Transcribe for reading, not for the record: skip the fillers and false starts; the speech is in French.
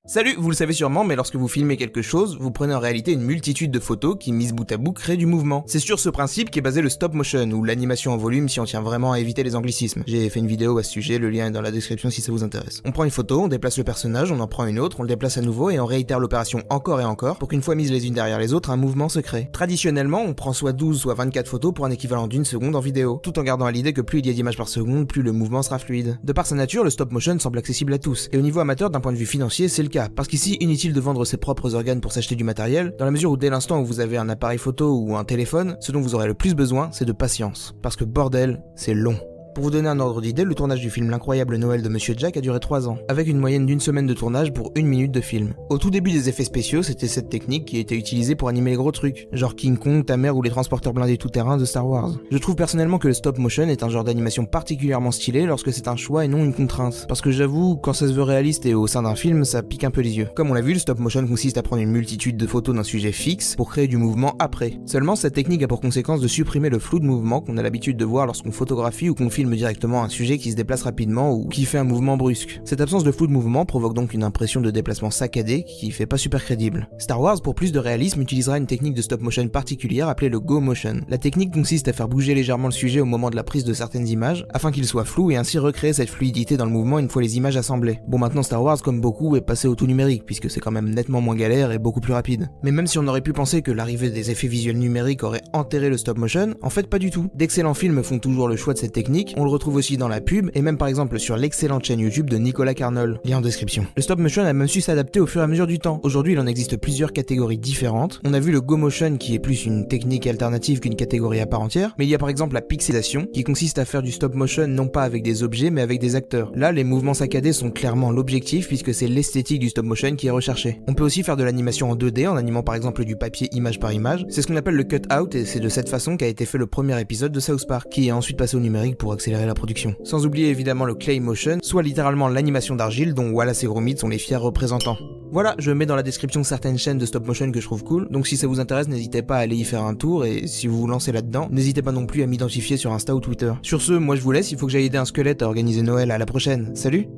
Salut, vous le savez sûrement, mais lorsque vous filmez quelque chose, vous prenez en réalité une multitude de photos qui, mises bout à bout, créent du mouvement. C'est sur ce principe qu'est basé le stop motion, ou l'animation en volume si on tient vraiment à éviter les anglicismes. J'ai fait une vidéo à ce sujet, le lien est dans la description si ça vous intéresse. On prend une photo, on déplace le personnage, on en prend une autre, on le déplace à nouveau et on réitère l'opération encore et encore pour qu'une fois mises les unes derrière les autres, un mouvement se crée. Traditionnellement, on prend soit 12 soit 24 photos pour un équivalent d'une seconde en vidéo, tout en gardant à l'idée que plus il y a d'images par seconde, plus le mouvement sera fluide. De par sa nature, le stop motion semble accessible à tous, et au niveau amateur d'un point de vue financier, c'est le cas, parce qu'ici, inutile de vendre ses propres organes pour s'acheter du matériel, dans la mesure où dès l'instant où vous avez un appareil photo ou un téléphone, ce dont vous aurez le plus besoin, c'est de patience. Parce que bordel, c'est long. Pour vous donner un ordre d'idée, le tournage du film L'incroyable Noël de Monsieur Jack a duré 3 ans, avec une moyenne d'une semaine de tournage pour 1 minute de film. Au tout début des effets spéciaux, c'était cette technique qui était utilisée pour animer les gros trucs, genre King Kong, Ta Mère ou les transporteurs blindés tout-terrain de Star Wars. Je trouve personnellement que le stop motion est un genre d'animation particulièrement stylé lorsque c'est un choix et non une contrainte. Parce que j'avoue, quand ça se veut réaliste et au sein d'un film, ça pique un peu les yeux. Comme on l'a vu, le stop motion consiste à prendre une multitude de photos d'un sujet fixe pour créer du mouvement après. Seulement, cette technique a pour conséquence de supprimer le flou de mouvement qu'on a l'habitude de voir lorsqu'on photographie ou qu'on filme directement un sujet qui se déplace rapidement ou qui fait un mouvement brusque. Cette absence de flou de mouvement provoque donc une impression de déplacement saccadé qui fait pas super crédible. Star Wars, pour plus de réalisme, utilisera une technique de stop motion particulière appelée le go motion. La technique consiste à faire bouger légèrement le sujet au moment de la prise de certaines images afin qu'il soit flou et ainsi recréer cette fluidité dans le mouvement une fois les images assemblées. Bon, maintenant Star Wars, comme beaucoup, est passé au tout numérique puisque c'est quand même nettement moins galère et beaucoup plus rapide. Mais même si on aurait pu penser que l'arrivée des effets visuels numériques aurait enterré le stop motion, en fait pas du tout. D'excellents films font toujours le choix de cette technique, on le retrouve aussi dans la pub et même par exemple sur l'excellente chaîne YouTube de Nicolas Carnol, lien en description. Le stop motion a même su s'adapter au fur et à mesure du temps. Aujourd'hui, il en existe plusieurs catégories différentes. On a vu le go motion qui est plus une technique alternative qu'une catégorie à part entière, mais il y a par exemple la pixelisation qui consiste à faire du stop motion non pas avec des objets mais avec des acteurs. Là, les mouvements saccadés sont clairement l'objectif puisque c'est l'esthétique du stop motion qui est recherchée. On peut aussi faire de l'animation en 2D en animant par exemple du papier image par image. C'est ce qu'on appelle le cut out et c'est de cette façon qu'a été fait le premier épisode de South Park, qui est ensuite passé au numérique pour accélérer la production. Sans oublier évidemment le clay motion, soit littéralement l'animation d'argile dont Wallace et Gromit sont les fiers représentants. Voilà, je mets dans la description certaines chaînes de stop motion que je trouve cool, donc si ça vous intéresse, n'hésitez pas à aller y faire un tour, et si vous vous lancez là-dedans, n'hésitez pas non plus à m'identifier sur Insta ou Twitter. Sur ce, moi je vous laisse, il faut que j'aille aider un squelette à organiser Noël. À la prochaine, salut!